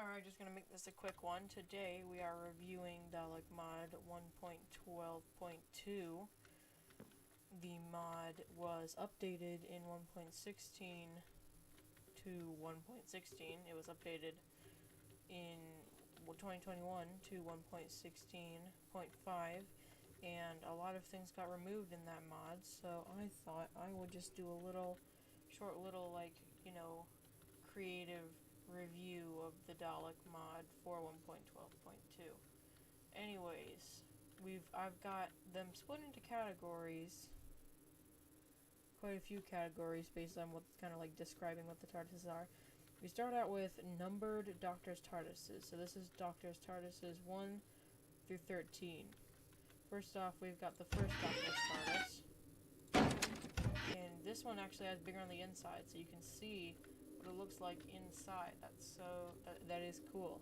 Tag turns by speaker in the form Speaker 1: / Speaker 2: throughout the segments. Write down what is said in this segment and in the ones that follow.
Speaker 1: Alright, just gonna make this a quick one. Today we are reviewing Dalek Mod 1.12.2. The mod was updated in 1.16 to 1.16. It was updated in 2021 to 1.16.5, and a lot of things got removed in that mod, so I thought I would just do a short little, creative review of the Dalek mod for 1.12.2. Anyways, I've got them split into categories, quite a few categories based on what's kind of like describing what the TARDISes are. We start out with numbered Doctor's TARDISes. So this is Doctor's TARDISes 1 through 13. First off, we've got the first Doctor's TARDIS. And this one actually has bigger on the inside, so you can see what it looks like inside. That is cool.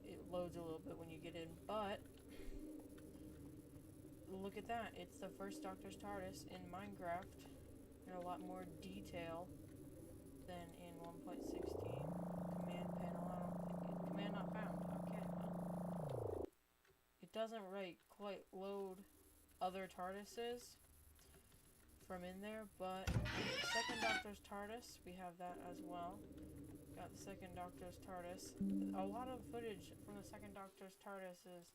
Speaker 1: It loads a little bit when you get in, but look at that. It's the first Doctor's TARDIS in Minecraft in a lot more detail than in 1.16. Command panel, I don't think command not found. Okay, well. It doesn't quite load other TARDISes from in there, but the second Doctor's TARDIS, we have that as well. Got the second Doctor's TARDIS. A lot of footage from the second Doctor's TARDISes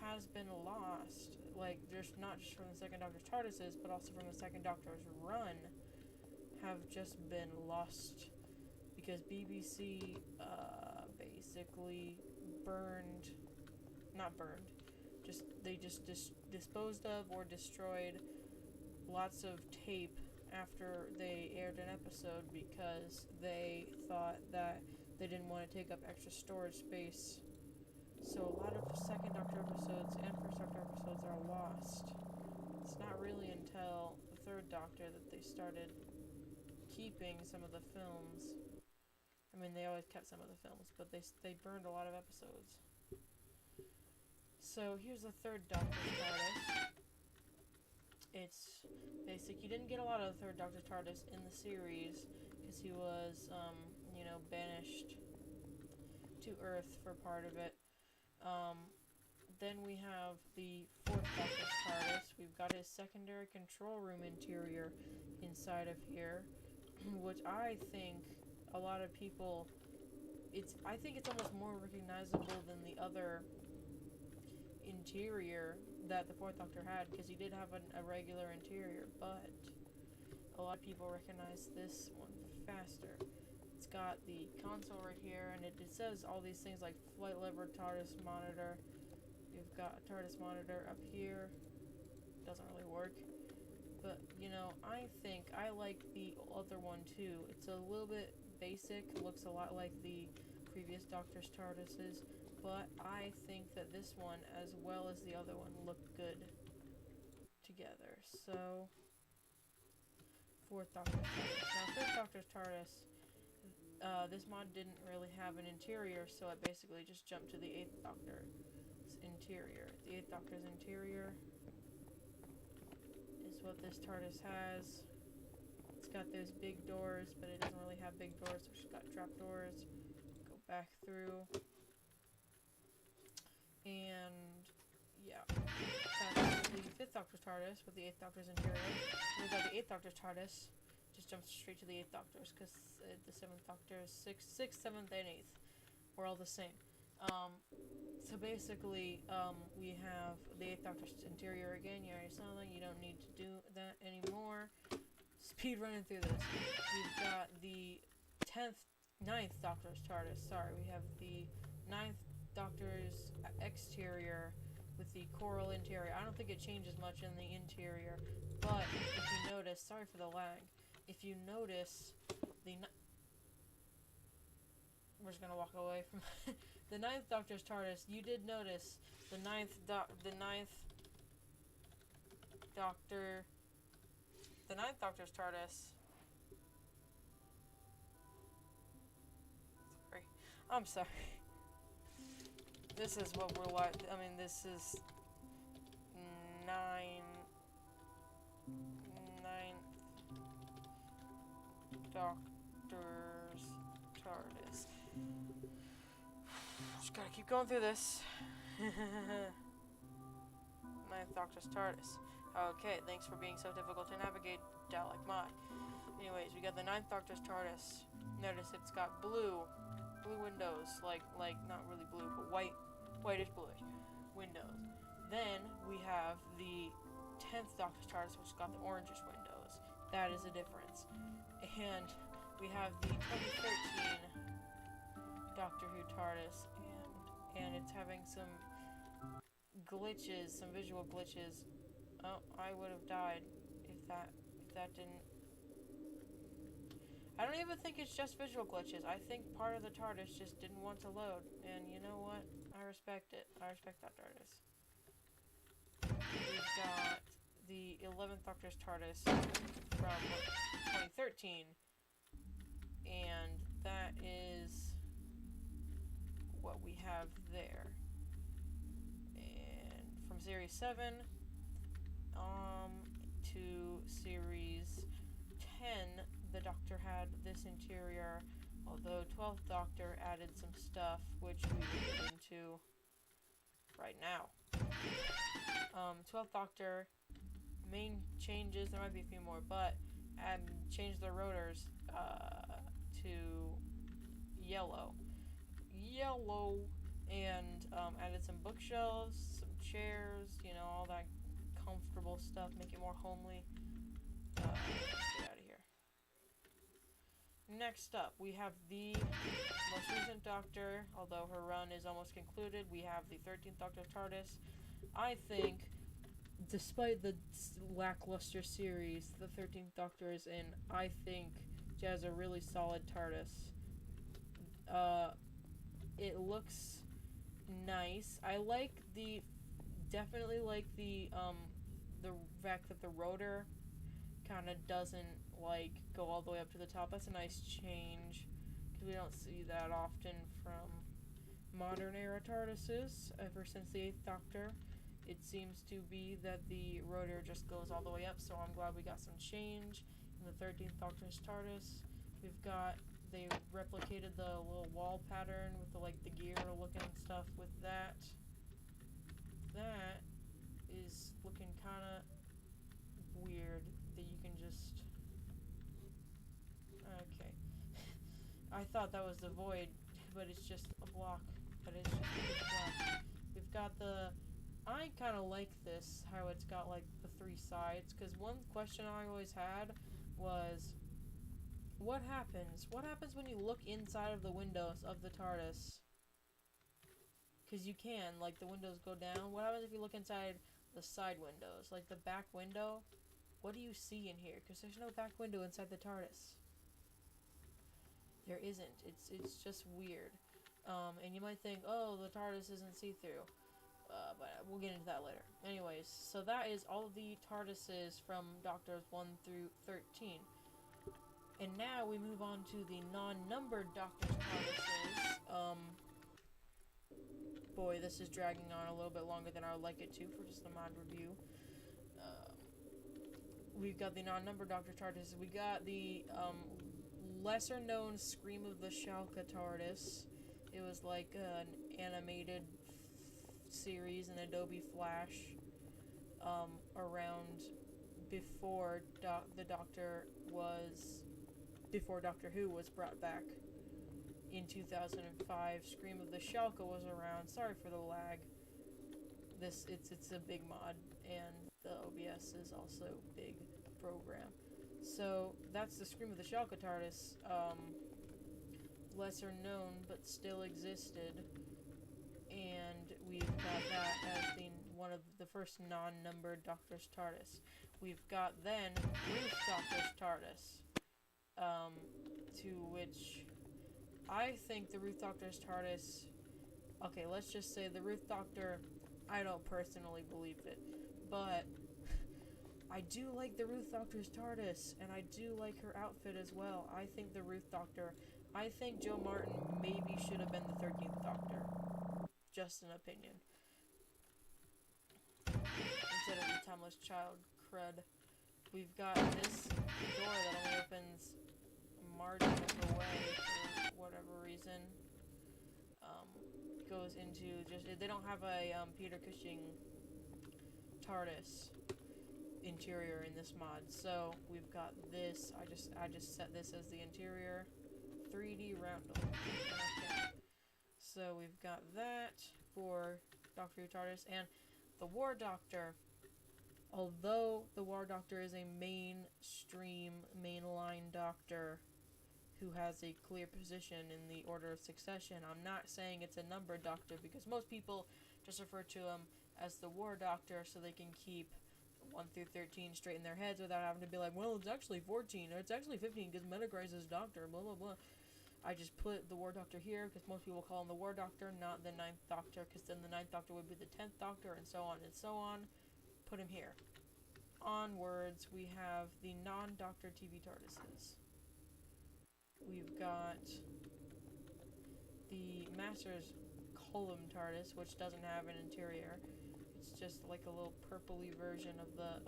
Speaker 1: has been lost. Like, there's not just from the second Doctor's TARDISes, but also from the second Doctor's run have just been lost because BBC basically disposed of or destroyed lots of tape after they aired an episode because they thought that they didn't want to take up extra storage space. So a lot of second Doctor episodes and first Doctor episodes are lost. It's not really until the third Doctor that they started keeping some of the films. I mean, they always kept some of the films, but they burned a lot of episodes. So here's the third Doctor's TARDIS. It's basic. You didn't get a lot of the third Doctor's TARDIS in the series because he was, banished to Earth for part of it. Then we have the fourth Doctor's TARDIS. We've got his secondary control room interior inside of here, which I think a lot of people, I think it's almost more recognizable than the other interior that the fourth Doctor had, because he did have a regular interior, but a lot of people recognize this one faster. It's got the console right here, and it says all these things like flight lever, TARDIS monitor. You've got a TARDIS monitor up here. Doesn't really work. But, I think I like the other one too. It's a little bit basic, looks a lot like the previous Doctor's TARDISes, but I think that this one, as well as the other one, look good together. So, fourth Doctor's TARDIS. Now, fifth Doctor's TARDIS, this mod didn't really have an interior, so it basically just jumped to the eighth Doctor's interior. The eighth Doctor's interior is what this TARDIS has. It's got those big doors, but it doesn't really have big doors, so it's got trap doors. Go back through. And, yeah. That's the fifth Doctor's TARDIS with the eighth Doctor's interior. We've got the eighth Doctor's TARDIS. Just jumps straight to the eighth Doctor's, because the seventh Doctor's, sixth, seventh, and eighth were all the same. So basically, we have the eighth Doctor's interior again. You already saw that. You don't need to do that anymore. Speed running through this. We've got the ninth Doctor's TARDIS. Sorry, we have the ninth Doctor's exterior with the coral interior. I don't think it changes much in the interior, but if you notice, sorry for the lag, if you notice, we're just gonna walk away from the ninth Doctor's TARDIS. You did notice the ninth Doctor's TARDIS. Sorry, I'm sorry. This is what we're like. I mean, this is ninth Doctor's TARDIS. Just gotta keep going through this. Ninth Doctor's TARDIS. Okay, thanks for being so difficult to navigate, Dalek Mod. Anyways, we got the Ninth Doctor's TARDIS. Notice it's got blue windows, like not really blue, but whitish bluish windows. Then we have the 10th Doctor's TARDIS, which has got the orangish windows. That is a difference. And we have the 2013 Doctor Who TARDIS, and it's having some glitches, some visual glitches. Oh, I would have died if that didn't. I don't even think it's just visual glitches. I think part of the TARDIS just didn't want to load, and you know what? I respect it. I respect that TARDIS. We've got the 11th Doctor's TARDIS from 2013, and that is what we have there. And from Series 7 to Series 10, the Doctor had this interior, although 12th Doctor added some stuff, which we will get into right now. 12th Doctor, main changes, there might be a few more, but changed the rotors to yellow, and added some bookshelves, some chairs, you know, all that comfortable stuff, make it more homely. Let's get out of here. Next up, we have the most recent Doctor, although her run is almost concluded. We have the 13th Doctor TARDIS. I think, despite the lackluster series the 13th Doctor is in, I think she has a really solid TARDIS. It looks nice. I definitely like the fact that the rotor kind of doesn't go all the way up to the top. That's a nice change, because we don't see that often from modern era TARDISes. Ever since the 8th Doctor, it seems to be that the rotor just goes all the way up, so I'm glad we got some change in the 13th Doctor's TARDIS. They replicated the little wall pattern with the gear looking stuff with that. That is looking kind of weird that you can just... Okay. I thought that was the void, but it's just a block. But it's just a block. We've got I kind of like this, how it's got the 3 sides, because one question I always had was, what happens? What happens when you look inside of the windows of the TARDIS? Because you can, the windows go down. What happens if you look inside the side windows? The back window? What do you see in here? Because there's no back window inside the TARDIS. There isn't. It's just weird. And you might think, oh, the TARDIS isn't see-through. But we'll get into that later. Anyways, so that is all of the TARDISes from Doctors 1 through 13. And now we move on to the non-numbered Doctor's TARDISes. Boy, this is dragging on a little bit longer than I would like it to for just a mod review. We've got the non-numbered Doctor TARDIS. We got the lesser-known Scream of the Shalka TARDIS. It was an animated series in Adobe Flash around before before Doctor Who was brought back in 2005. Scream of the Shalka was around. Sorry for the lag. It's a big mod, and the OBS is also a big program. So that's the Scream of the Shalka TARDIS. Lesser known, but still existed. And we've got that as one of the first non-numbered Doctor's TARDIS. We've got then Ruth Doctor's TARDIS. To which I think the Ruth Doctor's TARDIS... Okay, let's just say the Ruth Doctor, I don't personally believe it, but I do like the Ruth Doctor's TARDIS, and I do like her outfit as well. I think the Ruth Doctor... I think Joe Martin maybe should have been the 13th Doctor. Just an opinion. Instead of the Timeless Child crud. We've got this door that only opens marginally away for whatever reason. goes into just, they don't have a Peter Cushing TARDIS interior in this mod, so we've got this. I just set this as the interior 3D roundel. Okay. So we've got that for Doctor Who TARDIS, and the War Doctor. Although the War Doctor is a mainstream, mainline doctor who has a clear position in the order of succession, I'm not saying it's a numbered doctor, because most people just refer to him as the War Doctor so they can keep 1 through 13 straight in their heads without having to be like, well, it's actually 14, or it's actually 15 because Metagrice is Doctor, blah blah blah. I just put the War Doctor here because most people call him the War Doctor, not the 9th Doctor, because then the 9th Doctor would be the 10th Doctor, and so on and so on. Put him here. Onwards, we have the non-Doctor TV TARDISes. We've got the Master's Column TARDIS, which doesn't have an interior. It's just like a little purpley version of the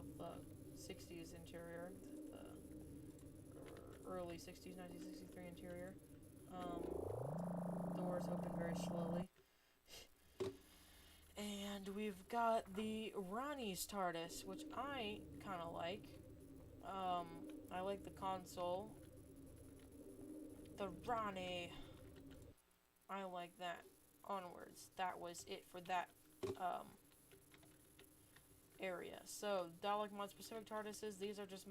Speaker 1: 60s interior, the early 60s, 1963 interior. Doors open very slowly. And we've got the Ronnie's TARDIS, which I kind of like. I like the console. The Ronnie. I like that. Onwards. That was it for that area. So, Dalek Mod specific TARDISes, these are just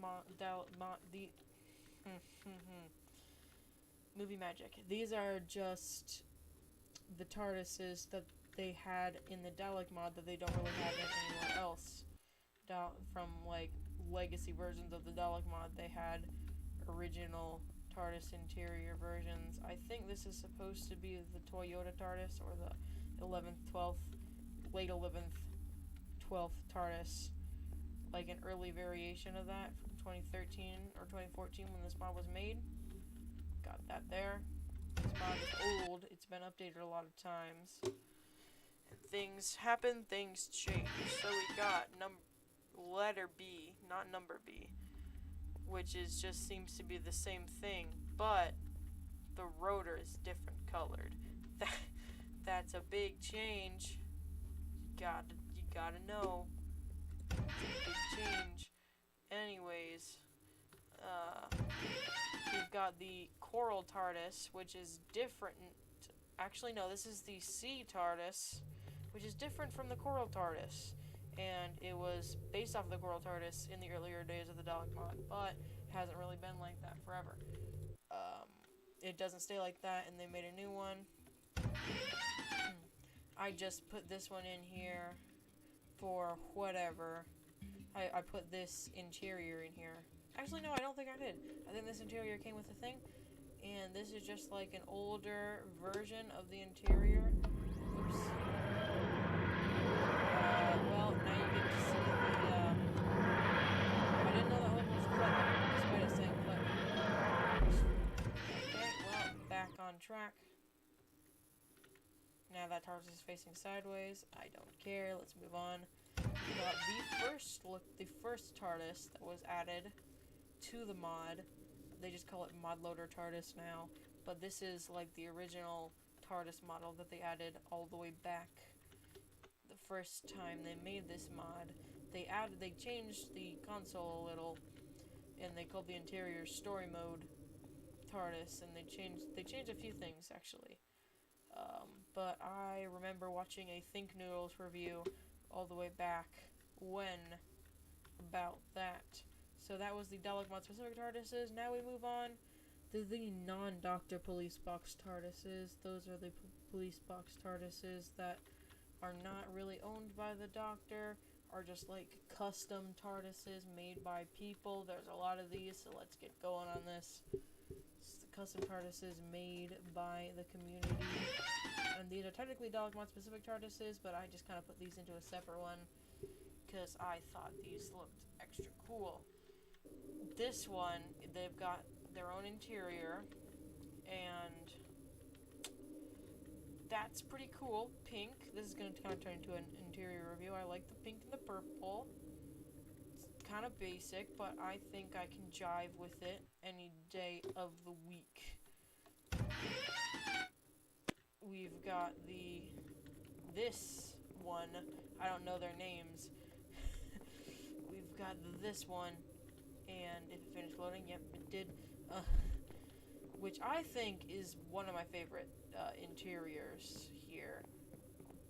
Speaker 1: movie magic. These are just the TARDISes that they had in the Dalek mod that they don't really have in anywhere else. From like legacy versions of the Dalek mod, they had original TARDIS interior versions. I think this is supposed to be the Toyota TARDIS, or the 11th, 12th, late 11th, 12th TARDIS. Like an early variation of that from 2013 or 2014 when this mod was made. Got that there. This mod is old. It's been updated a lot of times. And things happen, things change. So we got letter B, not number B, which is just seems to be the same thing, but the rotor is different colored. That's a big change. You gotta know. It's a big change. Anyways, we've got the Coral TARDIS, which is different. Actually, no, this is the C TARDIS, which is different from the Coral TARDIS. And it was based off of the Coral TARDIS in the earlier days of the Dalek mod, but it hasn't really been like that forever. It doesn't stay like that, and they made a new one. I just put this one in here for whatever. I put this interior in here. Actually, no, I don't think I did. I think this interior came with the thing, and this is just like an older version of the interior. Oops. Well, now you get to see the, I didn't know that one was clipping, despite it saying clip. Okay, well, back on track. Now that TARDIS is facing sideways, I don't care, let's move on. We got the first TARDIS that was added to the mod. They just call it Mod Loader TARDIS now, but this is like the original TARDIS model that they added all the way back the first time they made this mod. They changed the console a little, and they called the interior Story Mode TARDIS, and they changed a few things actually. But I remember watching a Think Noodles review all the way back when about that. So that was the Dalek Mod specific TARDISes. Now we move on to the non-Doctor Police Box TARDISes. Those are the Police Box TARDISes that are not really owned by the Doctor, are just like custom TARDISes made by people. There's a lot of these, so let's get going on this. It's the custom TARDISes made by the community. And these are technically Dalek Mod specific TARDISes, but I just kind of put these into a separate one because I thought these looked extra cool. This one, they've got their own interior, and that's pretty cool. Pink. This is going to kind of turn into an interior review. I like the pink and the purple. It's kind of basic, but I think I can jive with it any day of the week. We've got the this one. I don't know their names. We've got this one, and if it finished loading, yep, it did. Which I think is one of my favorite interiors here.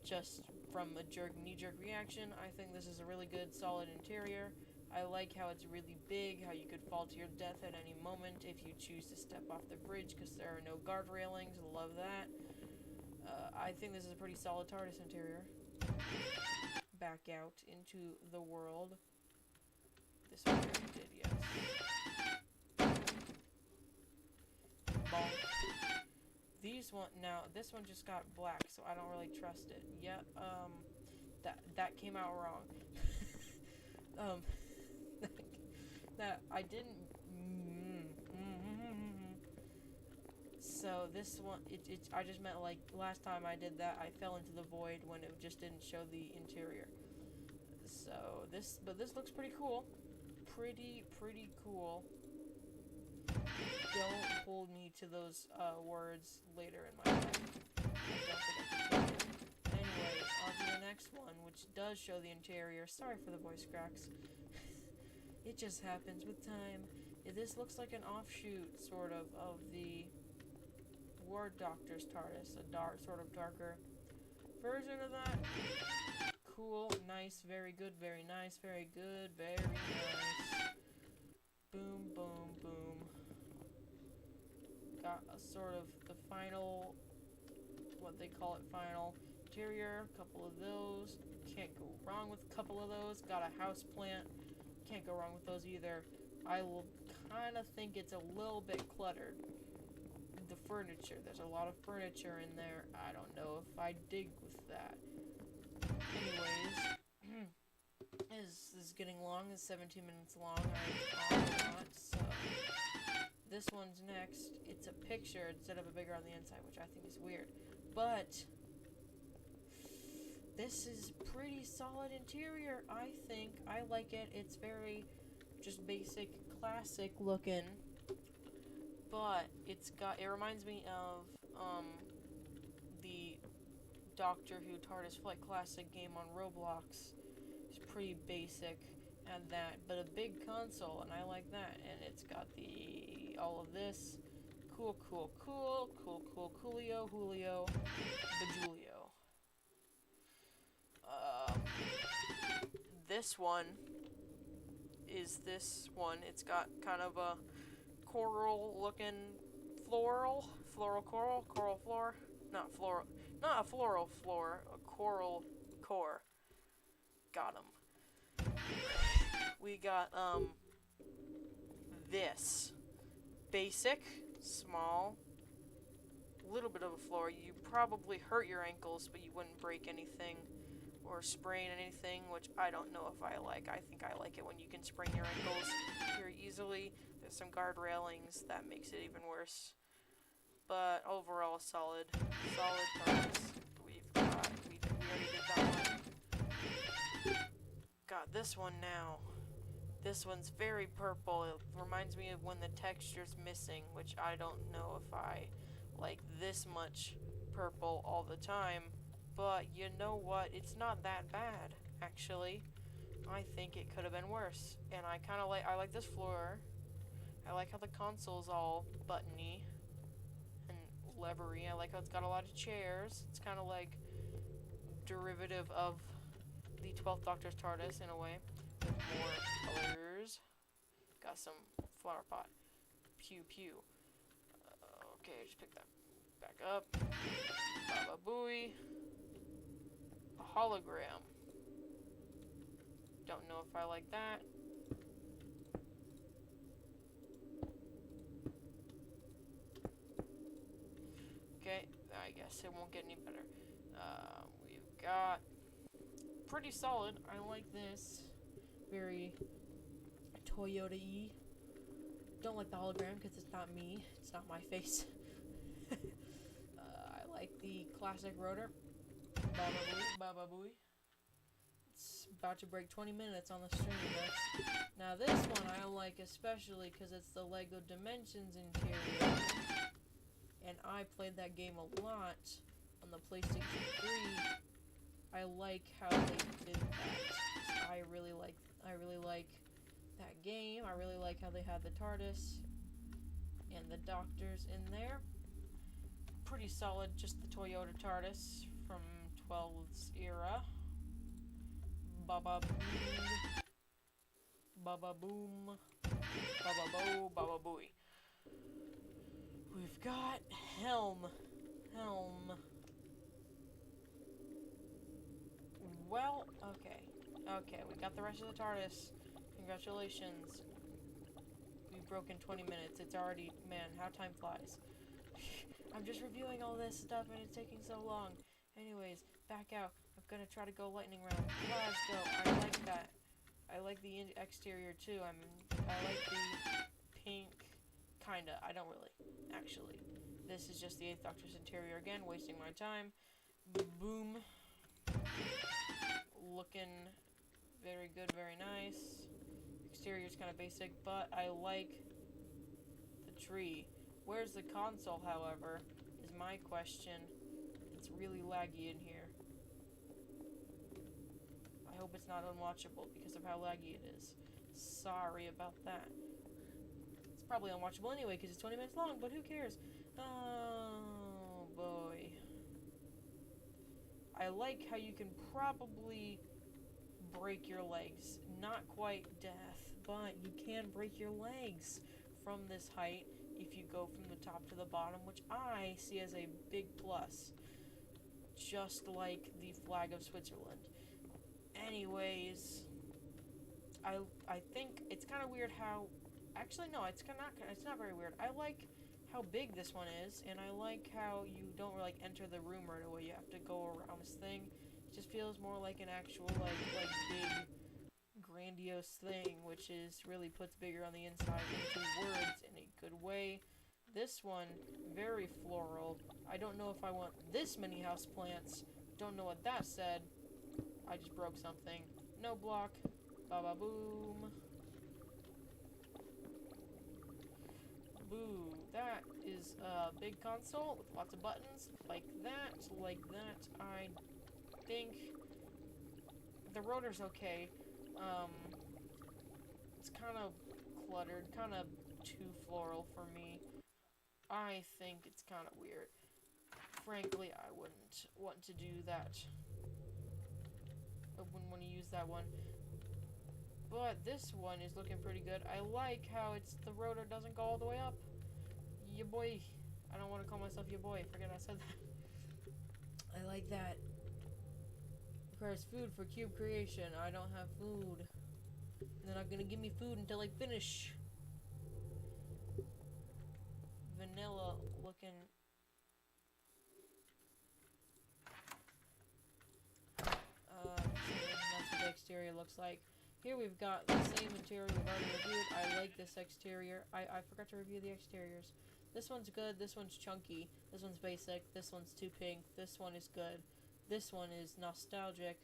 Speaker 1: Just from a knee-jerk reaction, I think this is a really good, solid interior. I like how it's really big, how you could fall to your death at any moment if you choose to step off the bridge because there are no guard railings. Love that. I think this is a pretty solid TARDIS interior. Back out into the world. This one already did, yes. Bonk. This one just got black, so I don't really trust it. Yep, that came out wrong. That I didn't. So this one, I just meant like last time I did that, I fell into the void when it just didn't show the interior. So but this looks pretty cool. Pretty cool. Don't hold me to those words later in my life. I don't think I can take it. Anyways, on to the next one, which does show the interior. Sorry for the voice cracks. It just happens with time. This looks like an offshoot, sort of the Ward Doctor's TARDIS. A sort of darker version of that. Cool, nice, very good, very nice, very good, very nice. Boom, boom, boom. Got a sort of the final, what they call it, final interior. A couple of those. Can't go wrong with a couple of those. Got a house plant. Can't go wrong with those either. I will kind of think it's a little bit cluttered. The furniture. There's a lot of furniture in there. I don't know if I dig with that. Anyways, this is getting long. It's 17 minutes long. I not, so this one's next. It's a picture instead of a bigger on the inside, which I think is weird. But this is pretty solid interior, I think. I like it. It's very just basic, classic looking. But it reminds me of the Doctor Who TARDIS Flight Classic game on Roblox. It's pretty basic and that, but a big console, and I like that. And it's got all of this. Coolio, Julio, Bajulio. This one is this one. It's got kind of a coral-looking coral floor. Not a floral floor, a coral core. Got 'em. We got, this. Basic, small, little bit of a floor. You probably hurt your ankles, but you wouldn't break anything or sprain anything, which I don't know if I like. I think I like it when you can sprain your ankles very easily. There's some guard railings, that makes it even worse. But overall, solid TARDIS. We already did that one. Got this one now. This one's very purple. It reminds me of when the texture's missing, which I don't know if I like this much purple all the time. But you know what? It's not that bad, actually. I think it could have been worse. And I like this floor. I like how the console's all buttony and levery. I like how it's got a lot of chairs. It's kind of like derivative of the 12th Doctor's TARDIS in a way. With more colors. Got some flower pot. Pew pew. Okay, just pick that back up. Baba Booey. A hologram. Don't know if I like that. Okay, I guess it won't get any better. We've got pretty solid. I like this. Very Toyota-y. Don't like the hologram because it's not me. It's not my face. I like the classic rotor. Baba Booey. It's about to break 20 minutes on the stream. Now this one I like especially because it's the Lego Dimensions interior. And I played that game a lot on the PlayStation 3. I like how they did that. I really like that game. I really like how they had the TARDIS and the doctors in there. Pretty solid, just the Toyota TARDIS from 12's era. Baba boom. Baba boom. Baba bo, baba booey. We've got Helm. Well, okay. Okay, we got the rest of the TARDIS. Congratulations. We've broken 20 minutes. It's already... Man, how time flies. I'm just reviewing all this stuff and it's taking so long. Anyways, back out. I'm gonna try to go lightning round. Let's go. I like that. I like the exterior too. I like the pink. Kinda. I don't really. Actually. This is just the 8th Doctor's interior again. Wasting my time. Boom. Looking very good, very nice. Exterior's kind of basic, but I like the tree. Where's the console, however, is my question. It's really laggy in here. I hope it's not unwatchable because of how laggy it is. Sorry about that. It's probably unwatchable anyway because it's 20 minutes long, but who cares? Oh, boy. I like how you can probably break your legs. Not quite death, but you can break your legs from this height if you go from the top to the bottom, which I see as a big plus. Just like the flag of Switzerland. Anyways, I think it's kind of weird how... Actually, no, it's not very weird. I like how big this one is, and I like how you don't like enter the room right away. You have to go around this thing. It just feels more like an actual like big grandiose thing, which is really puts bigger on the inside into words in a good way. This one, very floral. I don't know if I want this many houseplants. Don't know what that said. I just broke something. No block. Ba-ba boom. Boo. That is a big console with lots of buttons. Like that. I think the rotor's okay. It's kind of cluttered. Kind of too floral for me. I think it's kind of weird. Frankly, I wouldn't want to do that. I wouldn't want to use that one. But this one is looking pretty good. I like how the rotor doesn't go all the way up. Ya boy. I don't want to call myself ya boy. Forget I said that. I like that. Requires food for cube creation. I don't have food. They're not gonna give me food until I finish. Vanilla looking. That's what the exterior looks like. Here we've got the same interior we've already reviewed. I like this exterior. I forgot to review the exteriors. This one's good. This one's chunky. This one's basic. This one's too pink. This one is good. This one is nostalgic.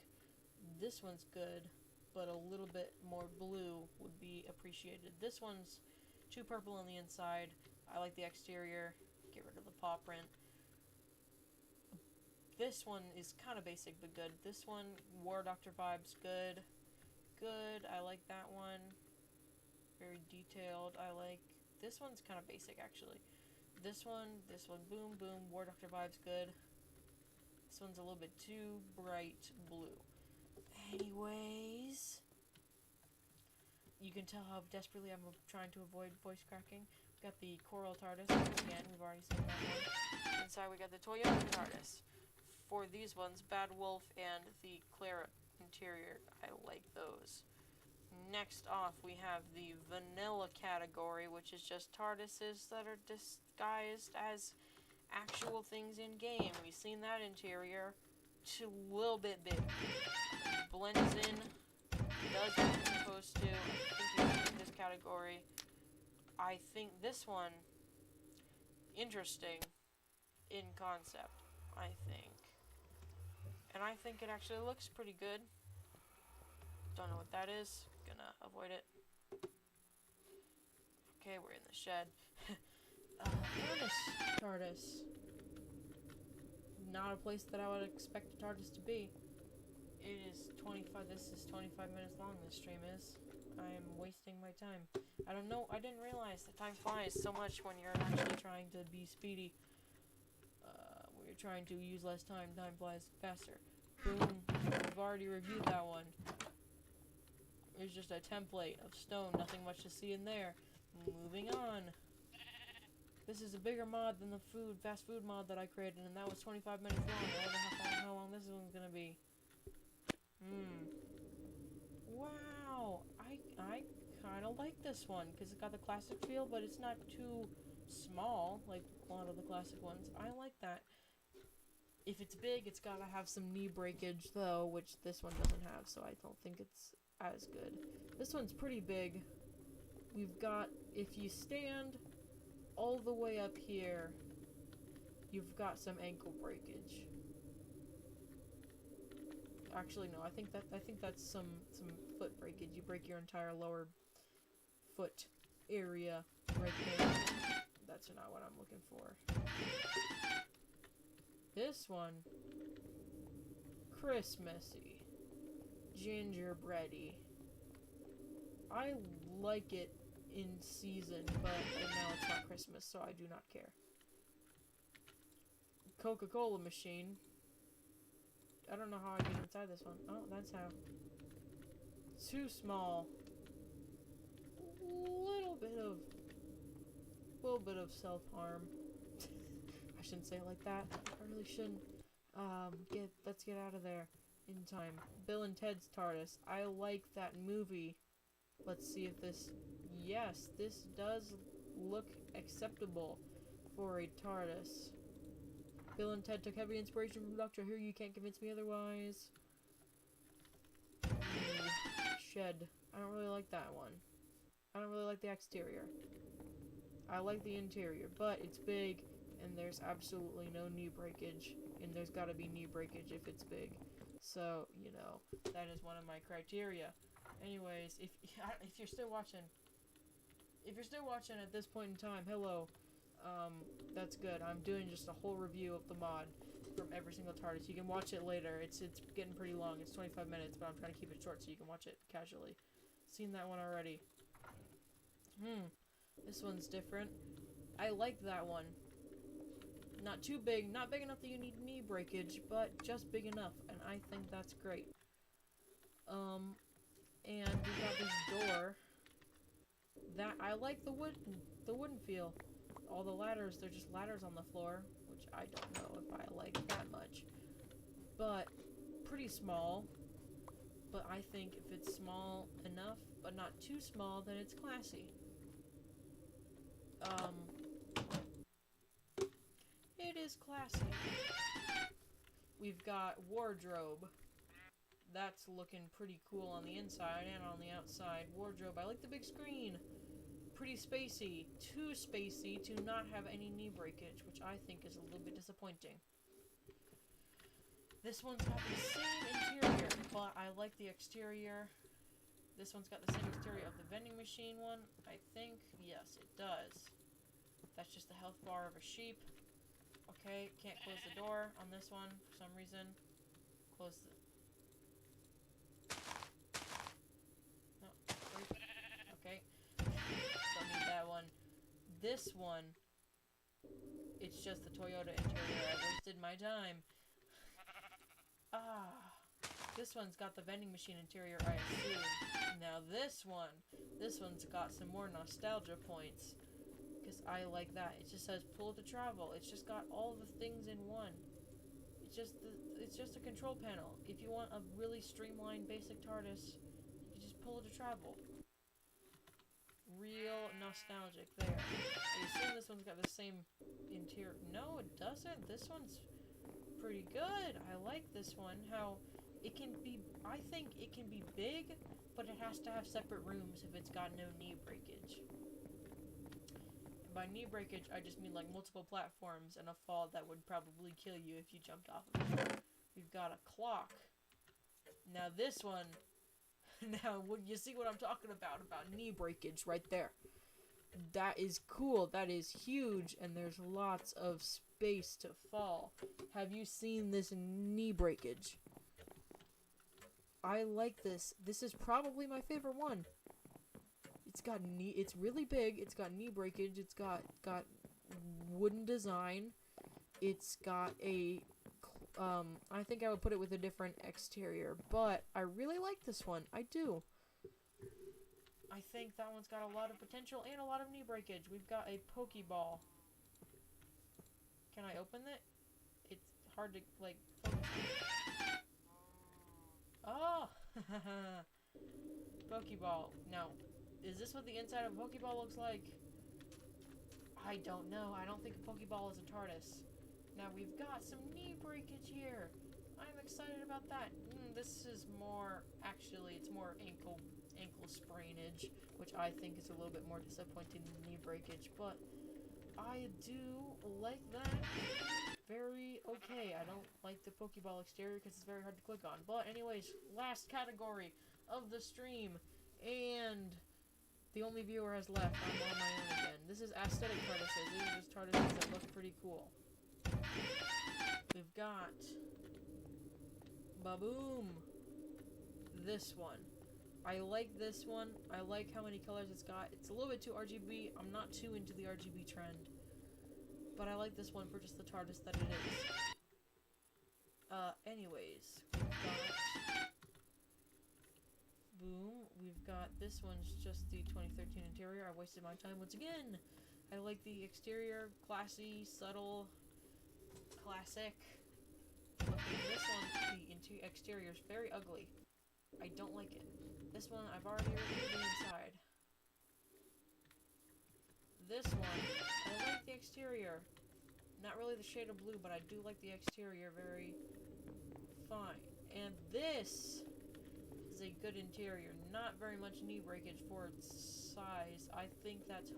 Speaker 1: This one's good, but a little bit more blue would be appreciated. This one's too purple on the inside. I like the exterior. Get rid of the paw print. This one is kind of basic but good. This one, War Doctor vibes, good. Good. I like that one. Very detailed. I like... This one's kind of basic, actually. This one, boom, boom. War Doctor vibes, good. This one's a little bit too bright blue. Anyways... You can tell how desperately I'm trying to avoid voice cracking. We've got the Coral TARDIS. Again, we've already seen that one. Inside we got the Toyota TARDIS. For these ones, Bad Wolf and the Clara interior. I like those. Next off, we have the vanilla category, which is just TARDISes that are disguised as actual things in game. We've seen that interior. It's a little bit big. Blends in. Does what it's supposed to. I think we should this category. I think this one interesting in concept. I think. And I think it actually looks pretty good. Don't know what that is. Gonna avoid it. Okay, we're in the shed. TARDIS. Not a place that I would expect a TARDIS to be. It is 25, this is 25 minutes long, this stream is. I am wasting my time. I don't know, I didn't realize that time flies so much when you're actually trying to be speedy. When you're trying to use less time, time flies faster. Boom, we've already reviewed that one. It's just a template of stone, nothing much to see in there. Moving on. This is a bigger mod than the fast food mod that I created, and that was 25 minutes long. I don't know how long this one's gonna be. Wow, I kind of like this one, because it's got the classic feel, but it's not too small, like a lot of the classic ones. I like that. If it's big, it's gotta have some knee breakage, though, which this one doesn't have, so I don't think it's as good. This one's pretty big. We've got, if you stand all the way up here, you've got some ankle breakage. Actually, no, I think that's some foot breakage. You break your entire lower foot area right there. That's not what I'm looking for. This one, Christmassy, gingerbready. I like it in season, but right now it's not Christmas, so I do not care. Coca-Cola machine. I don't know how I get inside this one. Oh, that's how. Too small. Little bit of self-harm. I shouldn't say it like that. I really shouldn't. Let's get out of there in time. Bill and Ted's TARDIS. I like that movie. Let's see if this... Yes, this does look acceptable for a TARDIS. Bill and Ted took heavy inspiration from Doctor Who. You can't convince me otherwise. Shed. I don't really like that one. I don't really like the exterior. I like the interior, but it's big, and there's absolutely no knee breakage. And there's gotta be knee breakage if it's big. So, you know, that is one of my criteria. Anyways, if you're still watching... If you're still watching at this point in time, hello. That's good. I'm doing just a whole review of the mod from every single TARDIS. You can watch it later. It's getting pretty long. It's 25 minutes, but I'm trying to keep it short so you can watch it casually. Seen that one already. This one's different. I like that one. Not too big. Not big enough that you need knee breakage, but just big enough, and I think that's great. And we got this door. That I like the wooden feel. All the ladders, they're just ladders on the floor, which I don't know if I like that much. But pretty small. But I think if it's small enough, but not too small, then it's classy. It is classy. We've got wardrobe. That's looking pretty cool on the inside and on the outside. Wardrobe. I like the big screen. Pretty spacey. Too spacey to not have any knee breakage, which I think is a little bit disappointing. This one's got the same interior, but I like the exterior. This one's got the same exterior of the vending machine one, I think. Yes, it does. That's just the health bar of a sheep. Okay, can't close the door on this one for some reason. Close the... No, okay. Don't need that one. This one, it's just the Toyota interior. I wasted my time. This one's got the vending machine interior, I assume. Now this one's got some more nostalgia points. Because I like that. It just says pull to travel. It's just got all the things in one. It's just a control panel. If you want a really streamlined basic TARDIS, you just pull it to travel. Real nostalgic there. I assume this one's got the same interior. No, it doesn't. This one's pretty good. I like this one. How it can be, I think it can be big, but it has to have separate rooms if it's got no knee breakage. And by knee breakage, I just mean like multiple platforms and a fall that would probably kill you if you jumped off of it. We've got a clock. Now this one, now you see what I'm talking about knee breakage right there. That is cool. That is huge, and there's lots of space to fall. Have you seen this knee breakage? I like this. This is probably my favorite one. It's really big. It's got knee breakage. It's got wooden design. It's got a I think I would put it with a different exterior, but I really like this one. I do. I think that one's got a lot of potential and a lot of knee breakage. We've got a Pokeball. Can I open it? It's hard to, like, focus. Oh! Pokeball. Now, is this what the inside of a Pokeball looks like? I don't know. I don't think a Pokeball is a TARDIS. Now, we've got some knee breakage here. I'm excited about that. This is more, actually, it's more ankle sprainage, which I think is a little bit more disappointing than knee breakage, but I do like that. Very okay. I don't like the Pokeball exterior because it's very hard to click on. But anyways, last category of the stream, and the only viewer has left. I'm on my own again. This is aesthetic TARDISes. These are just TARDISes that look pretty cool. We've got Baboom. This one. I like this one. I like how many colors it's got. It's a little bit too RGB. I'm not too into the RGB trend. But I like this one for just the TARDIS that it is. Anyways. Boom. We've got this one's just the 2013 interior. I wasted my time once again. I like the exterior. Classy, subtle, classic. Looking. This one, the exterior is very ugly. I don't like it. This one, I've already reviewed the inside. This one, I like the exterior. Not really the shade of blue, but I do like the exterior very fine. And this is a good interior. Not very much knee breakage for its size. I think that's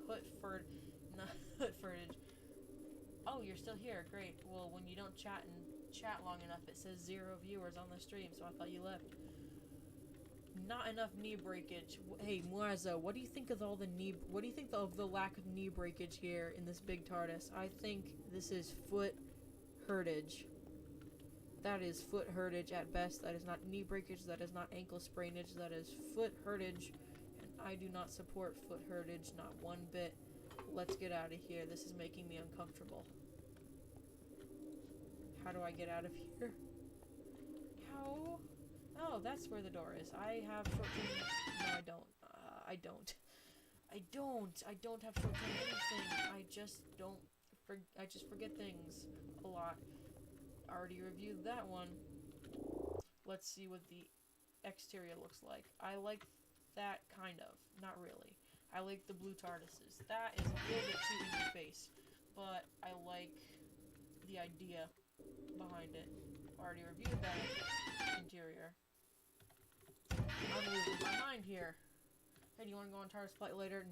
Speaker 1: not Hootfordage. Oh, you're still here. Great. Well, when you don't chat long enough, it says 0 viewers on the stream, so I thought you left. Not enough knee breakage. Hey, Moaza, what do you think of what do you think of the lack of knee breakage here in this big TARDIS? I think this is foot hurtage. That is foot hurtage at best. That is not knee breakage. That is not ankle sprainage. That is foot hurtage. And I do not support foot hurtage, not one bit. Let's get out of here. This is making me uncomfortable. How do I get out of here? How? Oh, that's where the door is. I have short-term... No, I don't. I don't have short-term anything. I just don't... I just forget things a lot. I already reviewed that one. Let's see what the exterior looks like. I like that kind of. Not really. I like the blue TARDISes. That is a little bit too in your face. But I like the idea behind it. Already reviewed that interior. I'm losing my mind here. Hey, do you want to go on TARDIS Flight later?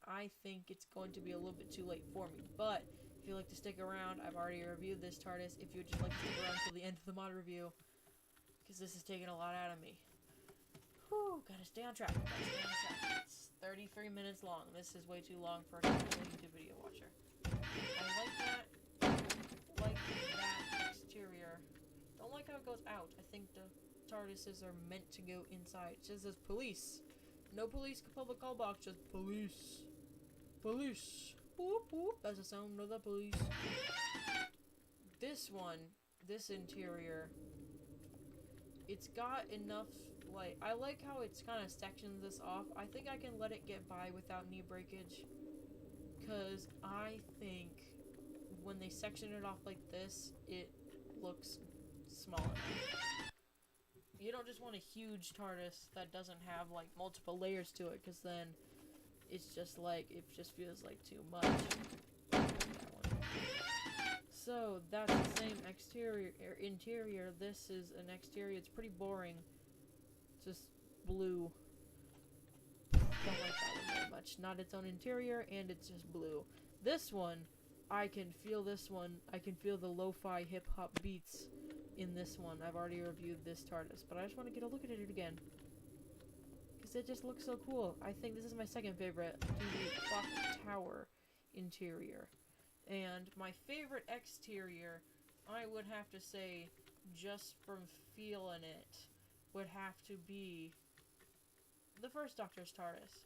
Speaker 1: I think it's going to be a little bit too late for me. But if you'd like to stick around, I've already reviewed this TARDIS. If you'd just like to stick around until the end of the mod review, because this is taking a lot out of me. Whew, gotta stay on track. It's 33 minutes long. This is way too long for a YouTube video watcher. I like that. Like that exterior. Don't like how it goes out. I think the TARDISes are meant to go inside. It just says police. No police public call box, just police. Police. Boop, boop. That's the sound of the police. This one, this interior, it's got enough, like, I like how it's kind of sections this off. I think I can let it get by without knee breakage, because I think when they section it off like this, it looks small enough. You don't just want a huge TARDIS that doesn't have, like, multiple layers to it, because then it's just like, it just feels like too much. That one. So, that's the same interior. This is an exterior. It's pretty boring. Just blue. Don't like that one very much. Not its own interior, and it's just blue. This one, I can feel this one. I can feel the lo-fi hip-hop beats in this one. I've already reviewed this TARDIS, but I just want to get a look at it again. Because it just looks so cool. I think this is my second favorite, the clock tower interior. And my favorite exterior, I would have to say, just from feeling it, would have to be the first Doctor's TARDIS.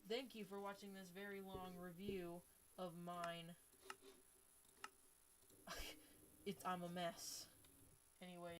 Speaker 1: Thank you for watching this very long review of mine. I'm a mess. Anyway.